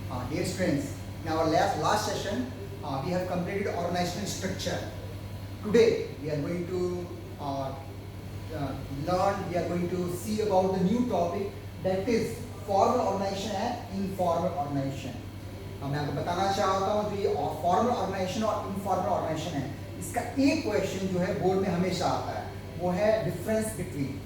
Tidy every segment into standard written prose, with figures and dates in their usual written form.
Dear students, in our last session, we have completed organizational structure. Today, we are going to learn, we are going to see about the new topic, that is formal organization and informal organization. मैं आपको बताना चाहता हूँ जो ये formal organisation और informal organisation है, इसका एक क्वेश्चन जो है बोर्ड में हमेशा आता है, वो है डिफरेंस बिटवीन।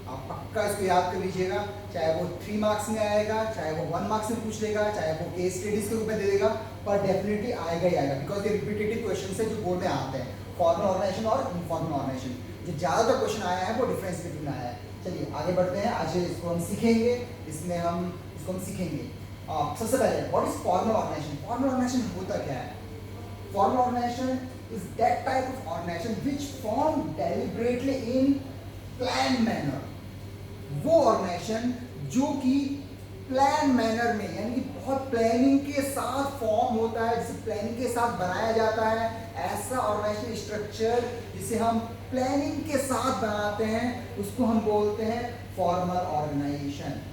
आप पक्का इसको याद कर लीजिएगा, चाहे वो 3 मार्क्स में आएगा, चाहे वो 1 मार्क्स में पूछ लेगा, चाहे वो केस स्टडीज के रूप में दे देगा, पर डेफिनेटली आएगा ही आएगा, बिकॉज ये रिपीटेटिव क्वेश्चन है जो बोर्ड में आते हैं, फॉर्मल ऑर्गेनाइजेशन और इनफॉर्मल ऑर्गेनाइजेशन। जो ज़्यादातर क्वेश्चन आया है वो डिफरेंस बिटवीन आया है। चलिए आगे बढ़ते हैं, आज इसको हम सीखेंगे, इसको हम सीखेंगे। सबसे पहले what is formal organisation? Formal organisation होता क्या है? Formal organisation is that type of organisation which form deliberately in plan manner. वो ऑर्गेनाइजेशन जो कि प्लान मैनर में, यानी कि बहुत प्लानिंग के साथ फॉर्म होता है, जिसे प्लानिंग के साथ बनाया जाता है, ऐसा ऑर्गेनाइजेशन स्ट्रक्चर जिसे हम प्लानिंग के साथ बनाते हैं, उसको हम बोलते हैं फॉर्मल ऑर्गेनाइजेशन।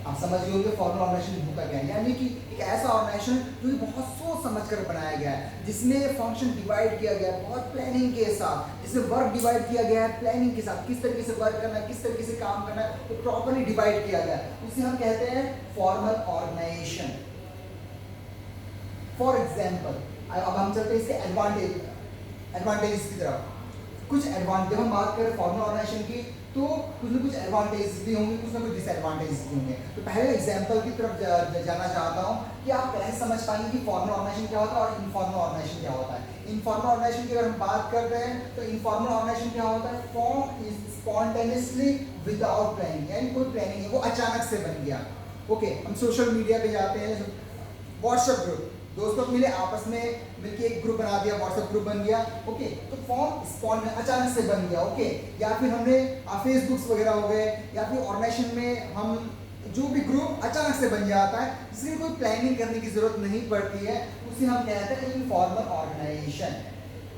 आप समझ गए होंगे फॉर्मल ऑर्गेनाइजेशन होता क्या है, यानी कि एक ऐसा ऑर्गेनाइजेशन जो कि बहुत सोच समझ कर बनाया गया है, जिसमें फंक्शन डिवाइड किया गया है बहुत प्लानिंग के साथ, जिसमें वर्क डिवाइड किया गया है प्लानिंग के साथ, किस तरीके से वर्क करना है, किस तरीके से काम करना है, तो प्रॉपर्ली डिवाइड किया गया है, उसे हम कहते हैं फॉर्मल ऑर्गेनाइजेशन। फॉर एग्जाम्पल, अब हम चलते हैं इसके एडवांटेजेस की तरफ। कुछ एडवांटेज, हम बात करें फॉर्मल ऑर्गेनाइजेशन की, तो कुछ ना कुछ एडवांटेजेस भी होंगे, कुछ ना कुछ डिसएडवांटेजेस भी होंगे। तो पहले एग्जांपल की तरफ जाना चाहता हूँ कि आप कैसे समझ पाएंगे कि फॉर्मल ऑर्गेनाइजेशन क्या होता है और इनफॉर्मल ऑर्गेनाइजेशन क्या होता है। इनफॉर्मल ऑर्गेनाइजेशन की अगर हम बात कर रहे हैं तो इनफॉर्मल ऑर्गेनाइजेशन क्या होता है? Form is spontaneously without planning, यानी कोई प्लानिंग है, वो अचानक से बन गया। ओके, हम सोशल मीडिया पे जाते हैं, व्हाट्सएप ग्रुप, दोस्तों मिले, आपस में मिलके एक ग्रुप बना दिया, व्हाट्सएप ग्रुप बन गया। ओके, तो फॉर्म स्पॉन अचानक से बन गया। ओके, या फिर हमने फेसबुक्स वगैरह हो गए, या फिर ऑर्गेनाइजेशन में हम जो भी ग्रुप अचानक से बन जाता है, जिसमें कोई प्लानिंग करने की जरूरत नहीं पड़ती है, उसे हम कहते हैं इनफॉर्मल ऑर्गेनाइजेशन।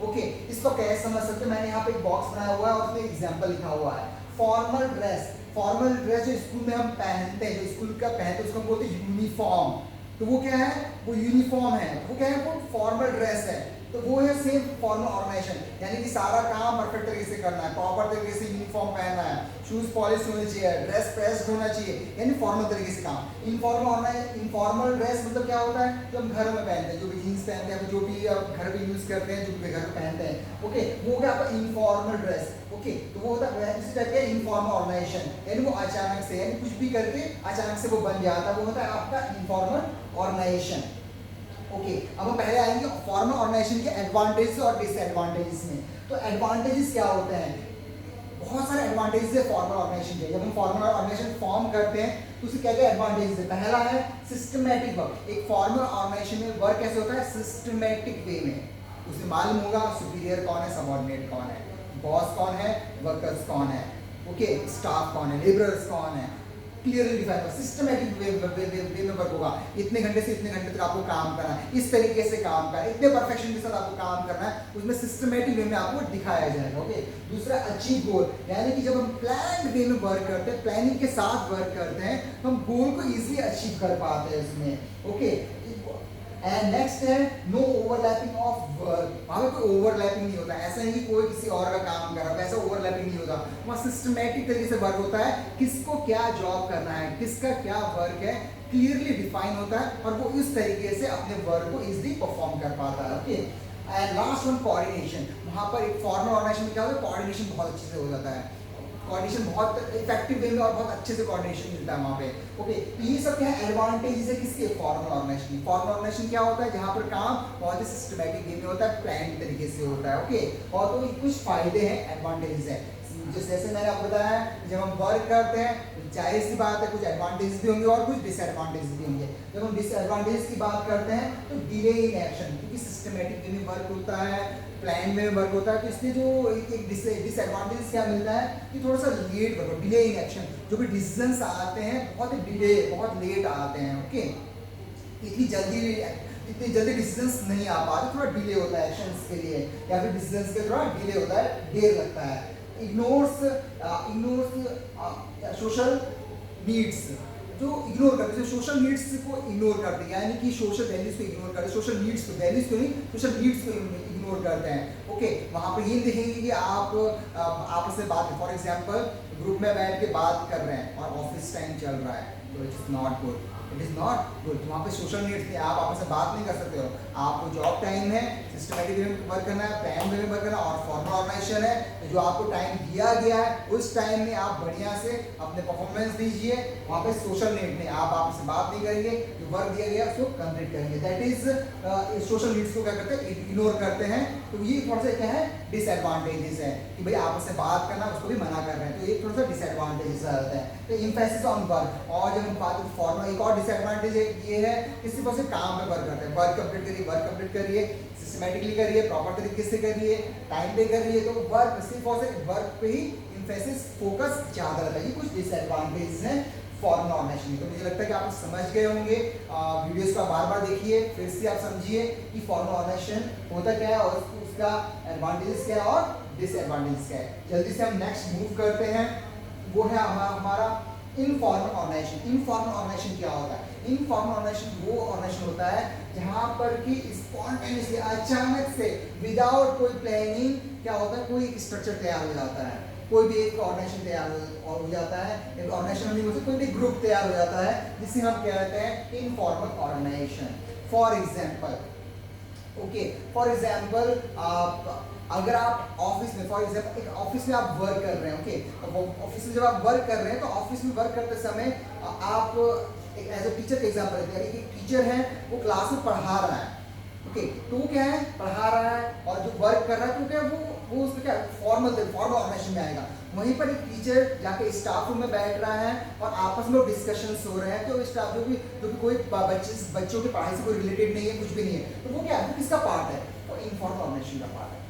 ओके, इसको कैसे समझ सकते हैं? मैंने यहाँ पे एक बॉक्स बनाया हुआ है और उसमें एग्जाम्पल लिखा हुआ है। फॉर्मल ड्रेस, फॉर्मल ड्रेस जो स्कूल में हम पहनते हैं, जो स्कूल का पहनते हैं, उसको हम बोलते हैं यूनिफॉर्म। तो वो क्या है? वो यूनिफॉर्म है, वो क्या है? वो फॉर्मल ड्रेस है। तो वो है सेम फॉर्मल ऑर्गेनाइजेशन, यानी कि सारा काम परफेक्ट तरीके से करना है, प्रॉपर तरीके से यूनिफॉर्म पहनना है, शूज पॉलिश होने चाहिए, ड्रेस प्रेस्ड होना चाहिए, यानी फॉर्मल तरीके से काम। इनफॉर्मल ड्रेस मतलब क्या होता है? जो हम घर में पहनते हैं, जो भी जीन्स पहनते हैं, जो भी घर पे यूज करते हैं, जो भी घर पे पहनते हैं। ओके, वो क्या आपका इनफॉर्मल ड्रेस। ओके, तो वो होता है इसी टाइप का इनफॉर्मल ऑर्गेनाइजेशन, यानी वो अचानक से, यानी कुछ भी करके अचानक से वो बन जाता है, वो होता है आपका इनफॉर्मल ऑर्गेनाइजेशन। ओके, अब हम पहले आएंगे फॉर्मल ऑर्गेनाइजेशन के एडवांटेजेस और डिसएडवांटेजेस में। तो एडवांटेजेस क्या होते हैं? बहुत सारे एडवांटेजेस है फॉर्मल ऑर्गेनाइजेशन के। जब हम फॉर्मल ऑर्गेनाइजेशन फॉर्म करते हैं तो उसे क्या क्या एडवांटेजेस है? पहला है सिस्टमैटिक वर्क। एक फॉर्मल ऑर्गेनाइजेशन में वर्क कैसे होता है? सिस्टमैटिक वे में। उसे मालूम होगा सुपीरियर कौन है, सबऑर्डिनेट कौन है, बॉस कौन है, वर्कर्स कौन है, ओके, स्टाफ कौन है, लेबरर्स कौन है, क्लियरली डिफाइन होगा। सिस्टमैटिक वे में वर्क होगा। इतने घंटे से इतने घंटे तक आपको काम करना है, इस तरीके से काम करना है, इतने परफेक्शन के साथ आपको काम करना है, उसमें सिस्टमैटिक वे में आपको दिखाया जाएगा। ओके, दूसरा अचीव गोल, यानी कि जब हम प्लान वे में वर्क करते हैं, प्लानिंग के साथ वर्क करते हैं, तो हम गोल को इजीली अचीव कर पाते हैं उसमें। ओके, एंड नेक्स्ट है नो ओवरलैपिंग ऑफ वर्क। वहां पे कोई ओवरलैपिंग नहीं होता, ऐसा नहीं कि कोई किसी और का काम कर रहा है, वैसा ओवरलैपिंग नहीं होता। वहां सिस्टमैटिक तरीके से वर्क होता है, किसको क्या जॉब करना है, किसका क्या वर्क है, क्लियरली डिफाइन होता है, और वो इस तरीके से अपने वर्क को इजीली परफॉर्म कर पाता है। Okay, and last one coordination. वहां पर एक फॉर्मल ऑर्गेनाइजेशन में क्या होता है? कोऑर्डिनेशन बहुत अच्छे से हो जाता है, कोऑर्डिनेशन बहुत इफेक्टिव वे में और बहुत अच्छे से कोऑर्डिनेशन मिलता है वहाँ पे। ओके, ये सब क्या है? एडवांटेजेस है किसके? फॉर्मल ऑर्गेनाइजेशन की। फॉर्मल ऑर्गेनाइजेशन क्या होता है? जहाँ पर काम बहुत ही सिस्टमैटिक वे में होता है, प्लान तरीके से होता है। ओके, और तो कुछ फायदे हैं, एडवांटेजेस है। जैसे मैंने आपको बताया, जब हम वर्क करते हैं, जाहिर सी बात है कुछ एडवांटेजेस भी होंगे और कुछ डिसएडवांटेजेस भी होंगे। जब हम डिसएडवांटेजेस की बात करते हैं तो डिले इन एक्शन, क्योंकि सिस्टमैटिक वे में वर्क होता है, प्लान में वर्क होता है, तो इसलिए जो एक डिसएडवांटेज क्या मिलता है कि थोड़ा सा late work, delay in action. जो भी डिसीजंस आते हैं बहुत डिले, बहुत लेट आते हैं। ओके, इतनी जल्दी डिसीजंस नहीं आ पाते, थोड़ा डिले होता है एक्शंस के लिए, या फिर डिसीजंस के थोड़ा डिले होता है, देर लगता है। इग्नोर्स सोशल नीड्स, जो इग्नोर करते हैं, सोशल नीड्स को इग्नोर करते हैं, यानी कि सोशल वैल्यूज को इग्नोर करते हैं, सोशल नीड्स को, वैल्यूज को नहीं, सोशल नीड्स को इग्नोर करते हैं। ओके, वहाँ पर ये देखेंगे कि आप आपस में बात, फॉर एग्जाम्पल ग्रुप में बैठ के बात कर रहे हैं और ऑफिस टाइम चल रहा है, तो it is not good, it is not good. वहाँ पे सोशल नीड्स नहीं, आप आपस में बात नहीं कर सकते हो। आपको जॉब टाइम है, सिस्टमेटिक वे में वर्क करना है, प्लान वे में वर्क करना है और फॉर्मल ऑर्गेनाइजेशन है, तो जो आपको टाइम दिया गया है उस टाइम में आप बढ़िया से अपने परफॉर्मेंस दीजिए। वहाँ पे सोशल नीड नहीं, आप आपस में बात नहीं करेंगे, जो वर्क दिया गया उसको कंप्लीट करेंगे। दैट इज सोशल नीड्स को क्या करते हैं, इग्नोर करते हैं। तो ये थोड़ा सा क्या है, डिसएडवांटेजेस है कि भाई आपस में बात करना उसको भी मना कर रहे हैं, तो ये थोड़ा सा डिसएडवांटेजेस आता है। तो एम्फेसिस ऑन वर्क, और जब हम बात फॉर्मल, एक और डिसएडवांटेज ये है कि सिर्फ और सिर्फ काम में वर्क करते हैं, वर्क कंप्लीट करिए, सिस्टमेटिकली करिए, प्रॉपर तरीके से करिए, टाइम पे करिए, तो वर्क सिर्फ और सिर्फ वर्क पे ही एम्फेसिस फोकस ज़्यादा रहता है। ये कुछ डिसएडवांटेजेस हैं फॉर्मल ऑर्गेनाइजेशन। तो मुझे लगता है कि आप समझ गए होंगे, वीडियोस को बार बार देखिए, फिर से आप समझिए कि फॉर्मल ऑर्गेनाइजेशन होता क्या है और उसका एडवांटेजेस क्या है और डिसएडवांटेजेस क्या है। जल्दी से हम नेक्स्ट मूव करते हैं, वो है हमारा इनफॉर्मल ऑर्गेनाइजेशन। इनफॉर्मल ऑर्गेनाइजेशन क्या होता है? इनफॉर्मल ऑर्गेनाइजेशन वो ऑर्गेनाइजेशन होता है जहाँ पर कि स्पॉन्टेनियसली, अचानक से, विदाउट कोई प्लानिंग क्या होता है, कोई एक स्ट्रक्चर तैयार हो जाता है, कोई भी एक ऑर्गेनाइजेशन तैयार हो जाता है, एक ऑर्गेनाइजेशन नहीं होता, कोई भी ग्रुप तैयार हो जाता है, जिसे हम कहते हैं informal organisation. For example, okay, for example अगर आप ऑफिस में, फॉर एग्जाम्पल एक ऑफिस में आप वर्क कर रहे हैं, ओके, ऑफिस में जब आप वर्क कर रहे हैं तो ऑफिस में वर्क करते समय आप एक एज ए टीचर का एग्जाम्पल लेते हैं, एक टीचर है वो क्लास में पढ़ा रहा है, ओके, तो वो क्या है, पढ़ा रहा है और जो वर्क कर रहा है तो क्या वो उसमें क्या फॉर्मल ऑर्गेनाइजेशन में आएगा। वहीं पर एक टीचर जाके स्टाफ रूम में बैठ रहा है और आपस में डिस्कशंस हो रहे हैं, तो स्टाफ जो भी कोई बच्चों की पढ़ाई से कोई रिलेटेड नहीं है, कुछ भी नहीं है, तो वो क्या है, किसका पार्ट है, तो इनफॉर्मल ऑर्गेनाइजेशन का पार्ट है।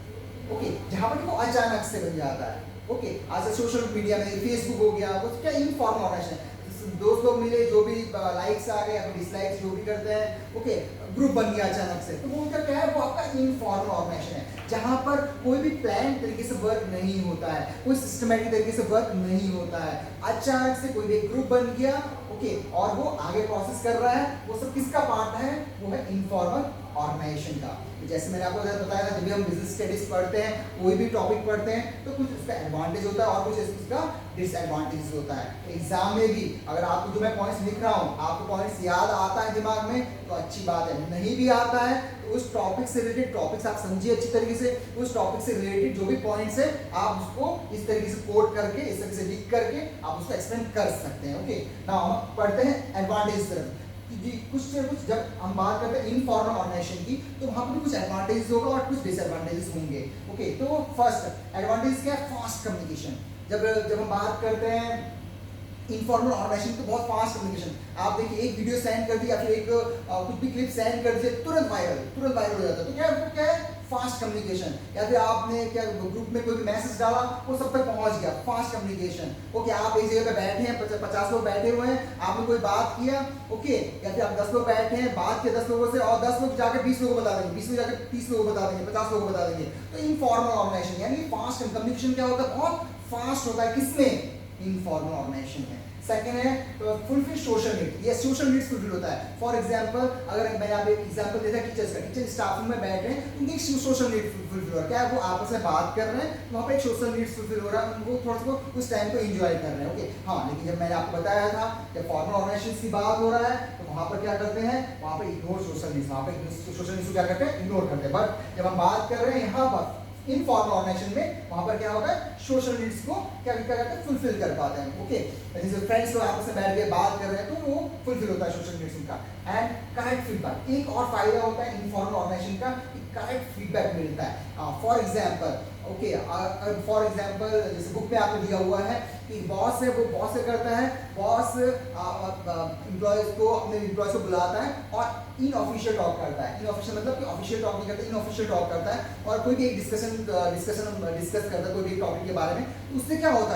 ओके, जहाँ पर वो अचानक से बन जाता है। ओके, आज सोशल मीडिया में फेसबुक हो गया, वो क्या इनफॉर्मल ऑर्गेनाइजेशन है, दोस्त लोग मिले, जो भी लाइक्स आ गए या डिसलाइक्स जो भी करते हैं, ओके, ग्रुप बन गया अचानक से, तो वो क्या है, वो आपका इनफॉर्मल ऑर्गेनाइजेशन है, जहाँ पर कोई भी प्लान तरीके से वर्क नहीं होता है, कोई सिस्टमेटिक तरीके से वर्क नहीं होता है, अचानक से कोई भी ग्रुप बन गया, ओके, और वो आगे प्रोसेस कर रहा है, वो सब किसका पार्ट है, वो है इनफॉर्मल ऑर्गेनाइजेशन का। जैसे मैंने आपको बताया था, जब भी हम बिजनेस स्टडीज पढ़ते हैं, कोई भी टॉपिक पढ़ते हैं, तो कुछ उसका एडवांटेज होता है और कुछ उसका डिसएडवांटेज होता है। एग्जाम में भी अगर आपको जो मैं पॉइंट्स लिख रहा हूँ, आपको पॉइंट्स याद आता है दिमाग में तो अच्छी बात है, नहीं भी आता है तो उस टॉपिक से रिलेटेड टॉपिक्स आप समझिए अच्छी तरीके से, उस टॉपिक से रिलेटेड जो भी पॉइंट्स है आप उसको इस तरीके से कोट करके, इस तरीके से लिख करके आप उसको एक्सप्लेन कर सकते हैं। ओके, नाउ हम पढ़ते हैं एडवांटेज तरफ। कुछ से कुछ जब हम बात करते हैं इनफॉर्मल ऑर्गेनाइजेशन की, तो वहाँ पर कुछ एडवांटेजेस होगा और कुछ डिसएडवांटेजेस होंगे। ओके, तो फर्स्ट एडवांटेज क्या है, फास्ट कम्युनिकेशन। जब हम बात करते हैं इनफॉर्मल ऑर्गेनाइजेशन, तो बहुत फास्ट कम्युनिकेशन। आप देखिए, एक वीडियो सेंड कर दी या फिर एक कुछ भी क्लिप सेंड कर दिए, तुरंत वायरल हो जाता है, तो क्या है, फास्ट कम्युनिकेशन। या फिर आपने क्या ग्रुप में कोई भी मैसेज डाला, वो सब तक पहुंच गया, फास्ट कम्युनिकेशन। ओके, आप एक जगह पे बैठे हैं, 50 लोग बैठे हुए हैं, आपने कोई बात किया, ओके, या फिर आप 10 लोग बैठे हैं, बात किया 10 लोगों से, और 10 लोग जाकर 20 लोगों को बता देंगे, 20 लोग जाकर 30 लोगों को बता देंगे, 50 लोगों को बता देंगे, तो इनफॉर्मल ऑर्गेनाइजेशन यानी फास्ट कम्युनिकेशन क्या होता है, बहुत फास्ट होता है, किसमें, इनफॉर्मल ऑर्गेनाइजेशन है। सेकेंड है फुलफिल सोशल नीड, ये सोशल नीड्स फुलफिल होता है। फॉर एग्जांपल, अगर मैं यहाँ पे एग्जांपल देता टीचर्स का, टीचर स्टाफ रूम में बैठ रहे हैं, उनकी सोशल नीड फुलफिल हो रहा है, क्या है, वो आपस में बात कर रहे हैं, वहाँ पे एक सोशल नीड्स फुलफिल हो रहा है, उनको थोड़ा सा उस टाइम को एंजॉय कर रहे हैं। ओके, हाँ, लेकिन जब मैंने आपको बताया था जब फॉर्मल ऑर्गेनाइजेशन की बात हो रहा है, तो वहाँ पर क्या करते हैं, वहाँ पर इग्नोर सोशल नीड्स, वहाँ पर सोशल नीड्स को क्या करते हैं, इग्नोर करते हैं। बट जब हम बात कर रहे हैं यहाँ पर इनफॉर्मल ऑर्गेनाइजेशन में, वहां पर क्या होता है, सोशल नीड्स को क्या करते हैं, फुलफिल कर पाते हैं। ओके, जैसे फ्रेंड्स लोग आपस में बैठ के बात कर रहे हैं, तो वो फुलफिल होता है सोशल नीड्स उनका। एंड करेक्ट फीडबैक, एक और फायदा होता है इनफॉर्मल ऑर्गेनाइजेशन का, करेक्ट फीडबैक मिलता है। For example, okay, for example जैसे बुक में आपको दिया हुआ है कि बॉस है, वो बॉस क्या करता है, बॉस एम्प्लॉयज को, अपने एम्प्लॉयज को बुलाता है और इनऑफिशियल टॉक करता है। इनऑफिशियल मतलब कि ऑफिशियल टॉक नहीं करता, इनऑफिशियल टॉक करता है, और कोई भी एक डिस्कस करता है कोई भी टॉपिक के बारे में, उससे क्या होता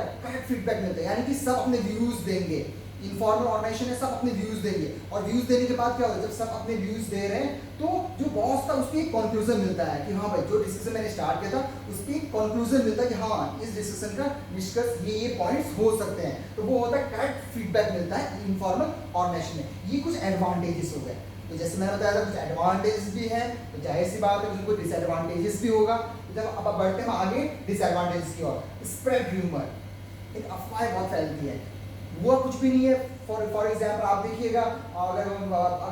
है, करेक्ट फीडबैक मिलता है, यानी कि सब अपने व्यूज देंगे, इनफॉर्मल ऑर्गेनाइजेशन है, सब अपने व्यूज देंगे और व्यूज देने के बाद क्या होगा, जब सब अपने व्यूज दे रहे हैं तो जो बॉस था उसको एक कंक्लूजन मिलता है कि हाँ भाई जो डिस्कशन मैंने स्टार्ट किया था उसकी एक कंक्लूजन मिलता है कि हाँ इस डिस्कशन का निष्कर्ष ये पॉइंट्स हो सकते हैं, तो वो होता है करेक्ट फीडबैक मिलता है इनफॉर्मल ऑर्गेनाइजेशन में। ये कुछ एडवांटेजेस हो गए। तो जैसे मैंने बताया था कुछ एडवांटेजेस भी है, तो जाहिर सी बात है कुछ डिसएडवांटेजेस भी होगा। तो जब अब बढ़ते हैं आगे डिसएडवांटेजेस की ओर, स्प्रेड ह्यूमर, एक अफवाह बहुत फैलती है, वो कुछ भी नहीं है। फॉर एग्जाम्पल आप देखिएगा, अगर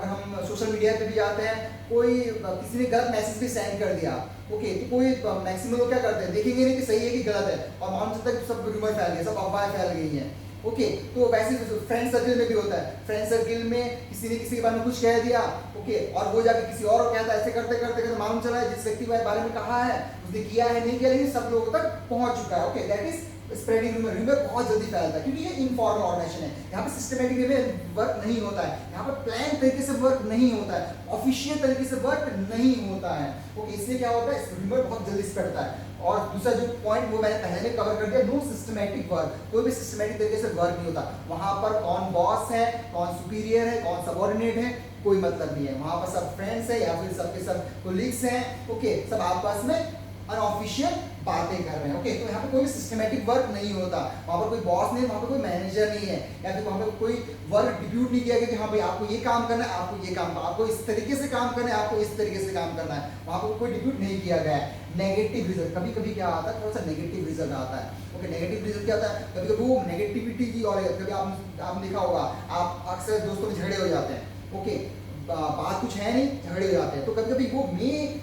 हम सोशल मीडिया पे भी जाते हैं, कोई किसी ने गलत मैसेज भी सेंड कर दिया, ओके, तो कोई मैक्सिमम लोग क्या करते हैं, देखेंगे नहीं कि सही है कि गलत है, और मान सकता है कि सब रूमर फैल गए, सब अफवाहें फैल गई हैं। ओके, तो वैसे फ्रेंड सर्कल में भी होता है, फ्रेंड सर्कल में किसी ने किसी के बारे में कुछ कह दिया, ओके, और वो जाके किसी और को कहता है, ऐसे करते करते करते मालूम चला है जिस व्यक्ति के बारे में कहा है उसने किया है नहीं किया, लेकिन सब लोगों तक पहुंच चुका है। Okay, that is spreading rumour. Rumour बहुत जल्दी फैलता है क्योंकि ये इनफॉर्मल ऑर्गेनाइजेशन है, यहाँ पे सिस्टमेटिक वे में वर्क नहीं होता है, यहाँ पे प्लान तरीके से वर्क नहीं होता है, ऑफिशियल तरीके से वर्क नहीं होता है। ओके, इसलिए क्या होता है, रूमर बहुत जल्दी स्प्रेड होता है। और दूसरा जो पॉइंट वो मैंने पहले में कवर कर दिया, नो सिस्टमेटिक वर्क, कोई भी सिस्टमेटिक तरीके से वर्क नहीं होता। वहां पर कौन बॉस है, कौन सुपीरियर है, कौन सबऑर्डिनेट है, कोई मतलब नहीं है। वहां पर सब फ्रेंड्स है या फिर सबके सब कोलीग्स हैं, ओके, सब आपस में अनऑफिशियल बातें कर रहे हैं। ओके, तो यहाँ पे कोई सिस्टमेटिक वर्क नहीं होता, वहाँ पर कोई बॉस नहीं, वहाँ पर कोई मैनेजर नहीं है, या फिर वहाँ पर कोई वर्क डिप्यूट नहीं किया गया कि हाँ भाई आपको ये काम करना है, आपको ये काम, आपको इस तरीके से काम करना है, आपको इस तरीके से काम करना है, वहाँ पर कोई डिप्यूट नहीं किया गया है। नेगेटिव रिजल्ट, कभी कभी क्या आता है, थोड़ा सा नेगेटिव रिजल्ट आता है। ओके, नेगेटिव रिजल्ट क्या होता है, कभी कभी वो नेगेटिविटी की, और कभी आपने देखा होगा, आप अक्सर दोस्तों में झगड़े हो जाते हैं, ओके, बात कुछ है नहीं, झगड़े हो जाते हैं, तो कभी कभी वो मेन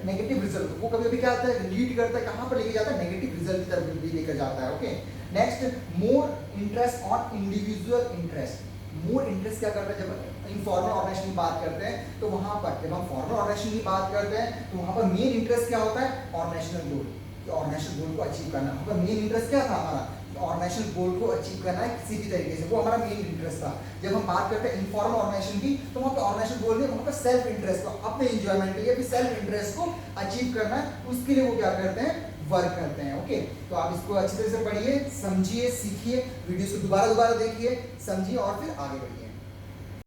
नेगेटिव रिजल्ट, वो कभी कभी क्या होता है, लीड करता है, कहाँ पर लेके जाता है, नेगेटिव रिजल्ट की तरफ भी लेकर जाता है। Okay, next, more interest on individual interest. More interest क्या करता है, जब इनफॉर्मल ऑर्गेनाइजेशन की बात करते हैं तो वहाँ पर, जब हम फॉर्मल ऑर्गेनाइजेशन की बात करते हैं तो वहाँ पर मेन इंटरेस्ट क्या होता है, ऑर्गेनाइजेशनल गोल, ऑर्गेनाइजेशनल गोल को अचीव करना। वहाँ पर मेन इंटरेस्ट क्या था हमारा, ऑर्गेनाइजेशनल गोल को अचीव करना है किसी भी तरीके से, वो हमारा मेन इंटरेस्ट था। जब हम बात करते हैं इनफॉर्मल ऑर्गेनाइजेशन की, तो वहाँ पे ऑर्गेनाइजेशन गोल नहीं, वहाँ पे सेल्फ इंटरेस्ट, अपने एंजॉयमेंट के लिए, फिर सेल्फ इंटरेस्ट को अचीव करना है, उसके लिए वो क्या करते हैं, वर्क करते हैं। ओके, तो आप इसको अच्छी तरह से पढ़िए, समझिए, सीखिए, वीडियोस को दोबारा देखिए, समझिए और फिर आगे बढ़िए।